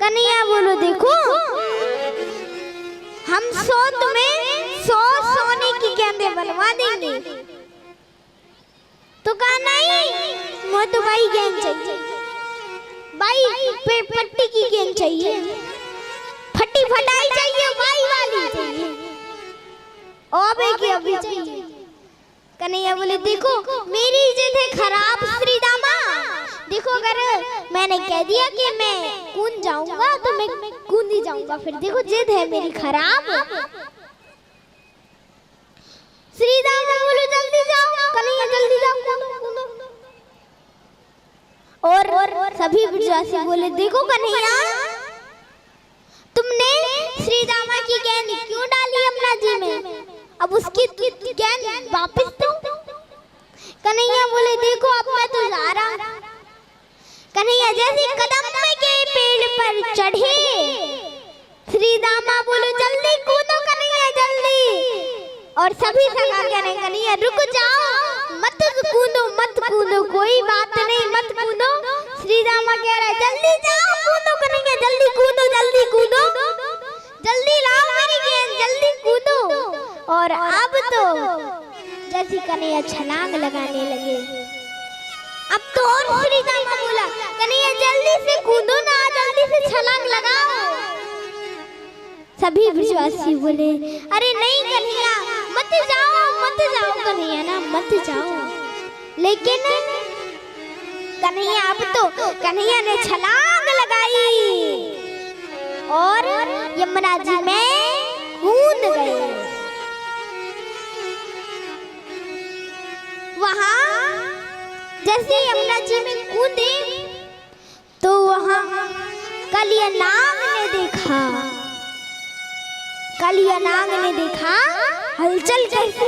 कन्हैया बोलो देखो हम 100 तुम्हें 100 सोने की गेंदें बनवा देंगे। तो कहा नहीं मुझे तो भाई गेंद चाहिए, भाई पट्टी की गेंद चाहिए, फटी फटाई चाहिए, भाई वाली चाहिए, अबे की अभी चाहिए। कन्हैया बोले देखो मेरी इज्जत है खराब श्री दामा, देखो अगर मैंने कह दिया कि मैं कूद जाऊंगा तो मैं कूद ही जाऊंगा, फिर देखो जिद है मेरी खराब। श्री दामा बोले जल्दी जाओ, कन्हैया जल्दी जाओ, और सभी ब्रजवासी बोले देखो कन्हैया तुमने श्री दामा की गेंद क्यों डाली अपना जी में, अब उसकी गेंद वापस दो। कन्हैया बोले देखो अब मैं तो जा रहा। कन्हैया जैसे कदम के पेड़ पर चढ़े, श्री दामा बोले जल्दी कूदो कन्हैया जल्दी, और सभी सगा कह रहे कन्हैया रुक जाओ, मत कूदो कोई बात नहीं मत कूदो। श्री दामा कह रहा है जल्दी जाओ कूदो कन्हैया जल्दी कूदो जल्दी लाओ मेरी गेंद जल्दी कूदो। और अब तो जैसे कन्हैया छलांग लगाने लगे, अब तो और श्री दामा बोला कन्हैया जल्दी से कूदो ना, जल्दी से छलांग लगाओ। सभी ब्रजवासी बोले अरे नहीं कन्हैया मत जाओ कन्हैया ना मत जाओ। लेकिन कन्हैया अब तो कन्हैया ने छलांग लगाई और यमुना जी में कूद गए। वहां जैसे यमुना जी में कूदे तो वहां कालिया नाग ने देखा हलचल कैसे,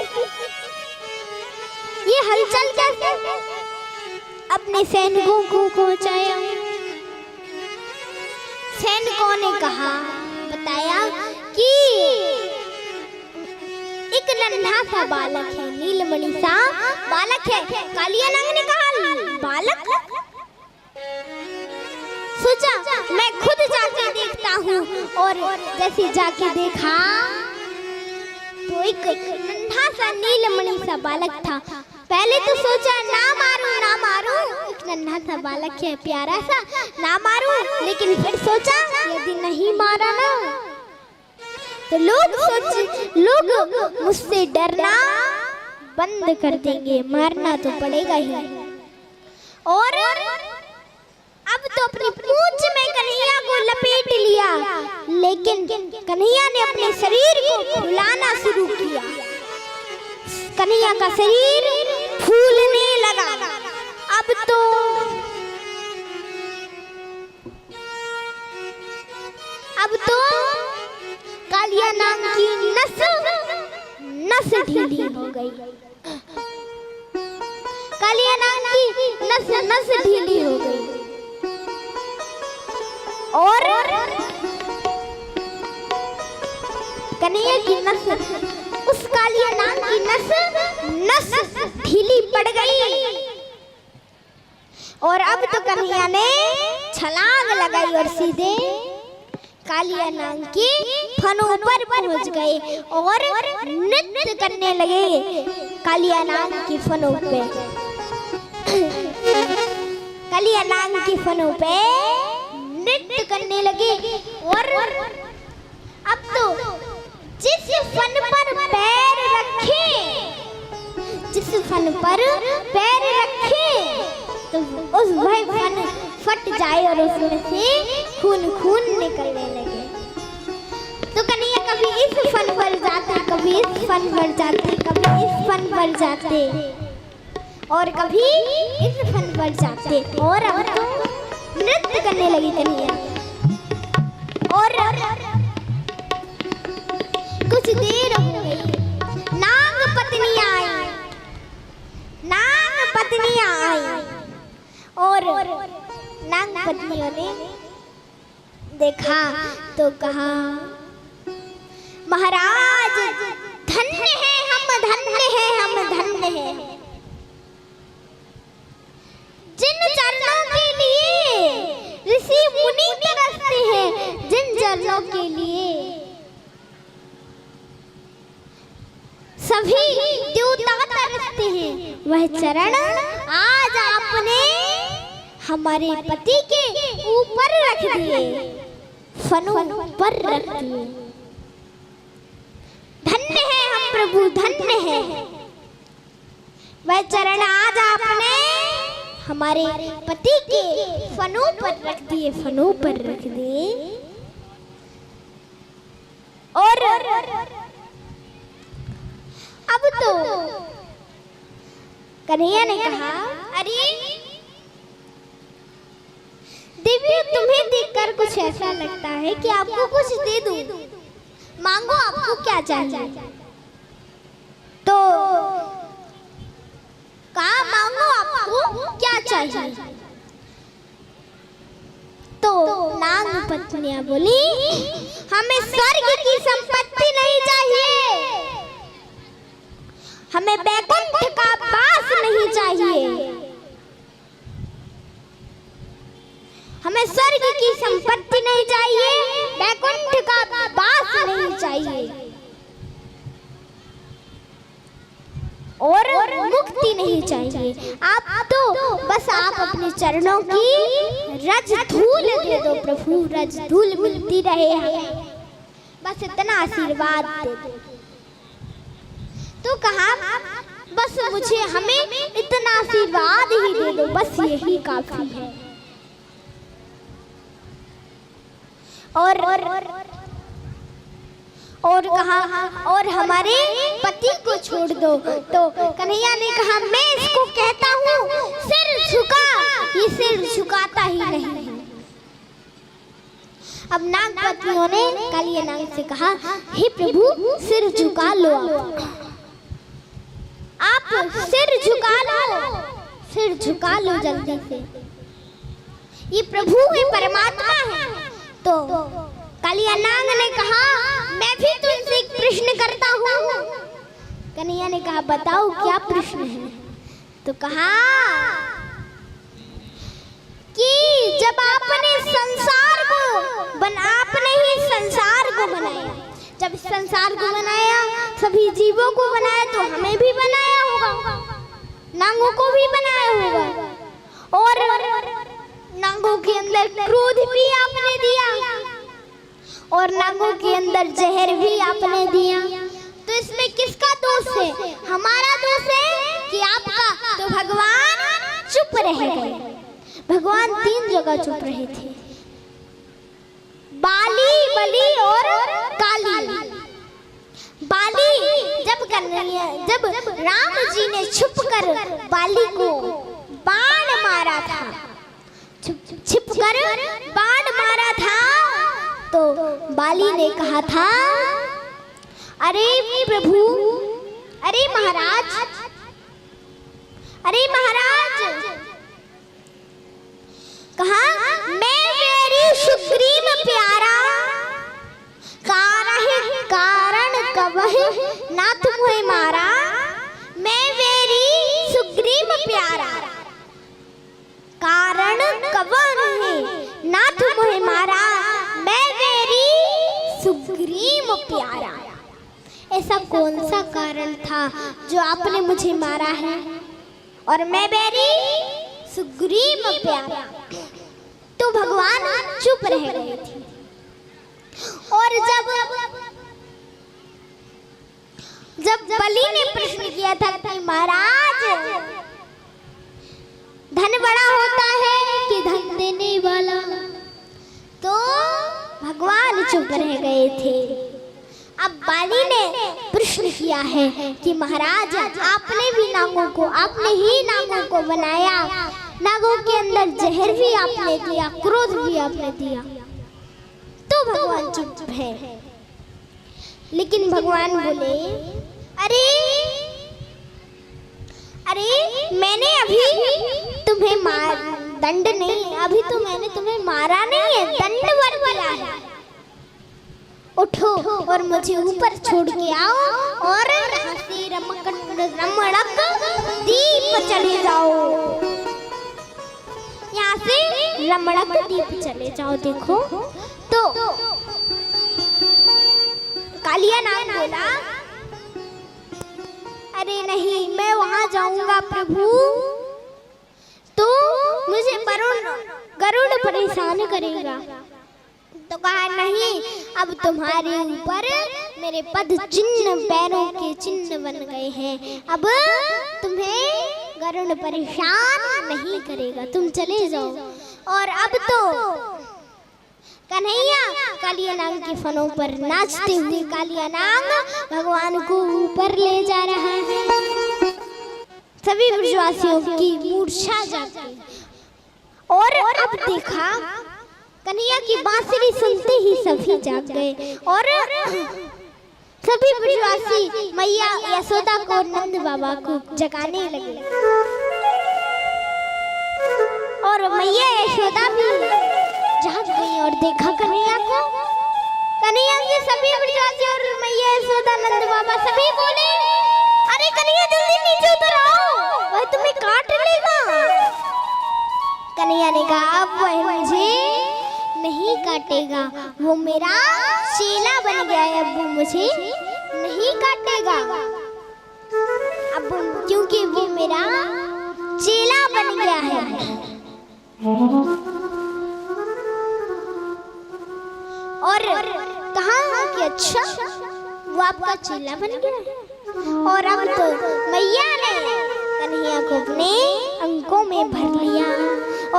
ये हलचल कैसे, अपने सैनिकों को पहुंचाया। सैनिकों ने कहा बताया कि एक नन्हा सा बालक है, नीलमणि सा बालक है। कालिया नाग ने कहा बालक, सोचा मैं खुद जाके देखता हूँ, और जैसे जाके देखा तो एक नन्हा सा नीलमणि सा बालक था। पहले तो सोचा ना मारूं, एक नन्हा सा बालक है प्यारा सा, ना मारूं, लेकिन फिर सोचा यदि नहीं मारा ना तो लोग मुझसे डरना बंद कर देंगे, मारना तो पड़ेगा ही। और अब तो अपनी पूंछ में कन्हैया को लपेट लिया, लेकिन कन्हैया ने अपने शरीर को फुलाना शुरू किया, कन्हैया का शरीर फूलने लगा। अब तो कालिया नाग की नस ढीली हो गई, कालिया नाग की नस ढीली हो गई, और कन्हैया की उस कालिया नाग की नस ढीली पड़ गई। और अब तो कन्हैया ने छलांग लगाई और सीधे कालिया नाग की फनों पर पहुंच गए और नृत्य करने लगे कालिया नाग की फनों पे। कालिया नाग की फनों पे नृत्य करने लगे। और अब तो जिस फन पर पैर रखे तो उस भाई फन फट जाए और उसमें से खून निकलने लगे। तो कन्हैया कभी इस फन पर जाते, कभी इस फन पर जाते, कभी इस फन पर जाते, और कभी इस फन पर जाते। और अब तो नृत्य करने लगी कन्हैया। और कुछ देर हो गई, नाग पत्नियां आई और नाग पत्नियों ने देखा तो कहा महाराज धन्य है हम, जिन चरणों के लिए ऋषि मुनि तरसते हैं चरणों के लिए सभी देवता तरसते हैं। वह चरण आज आपने हमारे पति के ऊपर रख दिए, फनों पर रख दिए। धन्य है हम प्रभु, धन्य है। वह चरण आज आपने हमारे पति के फनों पर रख दिए, फनों पर रख दिए। और अब तो कन्हैया ने कहा, अरे देवी, तुम्हें देखकर कुछ ऐसा लगता है कि आपको कुछ दे दूं, मांगो, आपको क्या चाहिए? तो कहा, मांगो, आपको क्या चाहिए? तो नाग पत्नियां बोली, हमें स्वर्ग की संपत्ति नहीं चाहिए, हमें बैकुंठ का वास नहीं चाहिए, हमें स्वर्ग की संपत्ति नहीं चाहिए, बैकुंठ का वास नहीं चाहिए, और मुक्ति नहीं चाहिए। आप तो बस आप अपने चरणों की रज धूल दे दो प्रभु, रज धूल मिलती रहे हमें, बस इतना आशीर्वाद दे दो। तो कहा, बस मुझे हमें इतना आशीर्वाद ही दे दो, बस यही काफी है। और कहा, और हमारे पति को छोड़ दो। तो कन्हैया ने कहा, मैं इसको कहता हूँ सिर झुका, ये सिर झुकाता ही नहीं। अब नाग पत्नियों ने कालिया नाग से कहा, हे प्रभु, सिर झुका लो, आप सिर झुका लो, सिर झुका लो जल्दी से, ये प्रभु है, परमात्मा है। तो कालिया नाग ने कहा, मैं भी तुमसे एक प्रश्न करता हूँ। कन्हैया ने कहा, बताओ क्या प्रश्न है? तो कहा कि जब आपने संसार को आपने ही संसार को बनाया, जब संसार को बनाया, सभी जीवों को बनाया, तो हमें भी बनाया होगा, नागों को भी बनाया होगा, और नागों के अंदर क्रोध भी आपने दिया, और नागों के अंदर जहर भी आपने दिया। तो इसमें किसका दोष है? हमारा दोष है कि आपका? तो भगवान चुप रह गए। भगवान 3 जगह चुप रहे थे, बाली, बलि और काली। बाली जब राम जी ने छुपकर बाली को बाण मारा था, छिपकर बाण मारा था, तो बाली ने कहा था, अरे प्रभु, अरे महाराज, अरे महाराज, कहा, मैं मेरी सुग्रीव प्यारा, कारण कवह नाथ मोहे मारा, मैं मेरी सुग्रीव प्यारा, कारण कवह नाथ मोहे मारा, मैं मेरी सुग्रीव प्यारा। ऐसा कौन सा कारण था जो आपने मुझे मारा है और मैं मेरी सुग्रीव प्यारा? तो भगवान चुप रह गए थे। और जब बलि ने प्रश्न किया था कि महाराज, धन बड़ा होता है कि धन देने वाला, तो भगवान चुप रह गए थे। अब बाली ने प्रश्न किया है कि महाराज, आपने भी नागों को, आपने ही नागों को बनाया, नागों के अंदर जहर भी आपने दिया, क्रोध भी आपने दिया, तो भगवान चुप है। लेकिन भगवान बोले, अरे मैंने अभी तुम्हें दंड नहीं, अभी तो मैंने तुम्हें मारा नहीं है, दंडवर दिया है। उठो और मुझे ऊपर छोड़ के आओ और यहाँ से रमणक दीप चले जाओ, यहाँ से रमणक दीप चले जाओ। देखो तो कालिया नाग बोला, अरे नहीं, मैं वहां जाऊंगा प्रभु तो मुझे गरुड़ परेशान करेगा। तो कहा नहीं, अब तुम्हारे ऊपर मेरे पद चिन्ह, पैरों के चिन्ह बन गए हैं, अब तुम्हें गरुड़ परेशान नहीं करेगा, तुम चले जाओ। और अब तो कन्हैया कालिया नाग के फनों पर नाचते हुए कालिया नाग भगवान को ऊपर ले जा रहा है। सभी ब्रजवासियों की मूर्छा जाती और अब देखा कन्हैया की बांसुरी सुनते ही सभी जाग गए और सभी ब्रजवासी मैया यशोदा को नंद बाबा को जगाने लगे और मैया यशोदा भी जाग गई और देखा कन्हैया को। कन्हैया के सभी ब्रजवासी और मैया यशोदा नंद बाबा सभी बोले, अरे कन्हैया जल्दी नीचे उतर आओ, वह तुम्हें काट लेगा। कन्हैया ने कहा, अब वह मुझे नहीं काटेगा, वो मेरा चेला बन गया है, अब वो मुझे नहीं काटेगा, अब क्योंकि वो मेरा चेला बन गया है। और कहा कि अच्छा, वो आपका चेला बन गया है। और अब तो मैया ने कन्हैया को अपने अंकों में भर लिया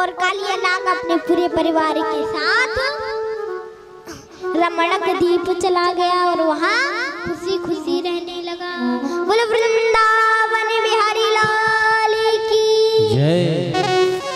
और कालिया नाग अपने पूरे परिवार के साथ रमणक द्वीप चला गया और वहाँ खुशी खुशी रहने लगा। बोलो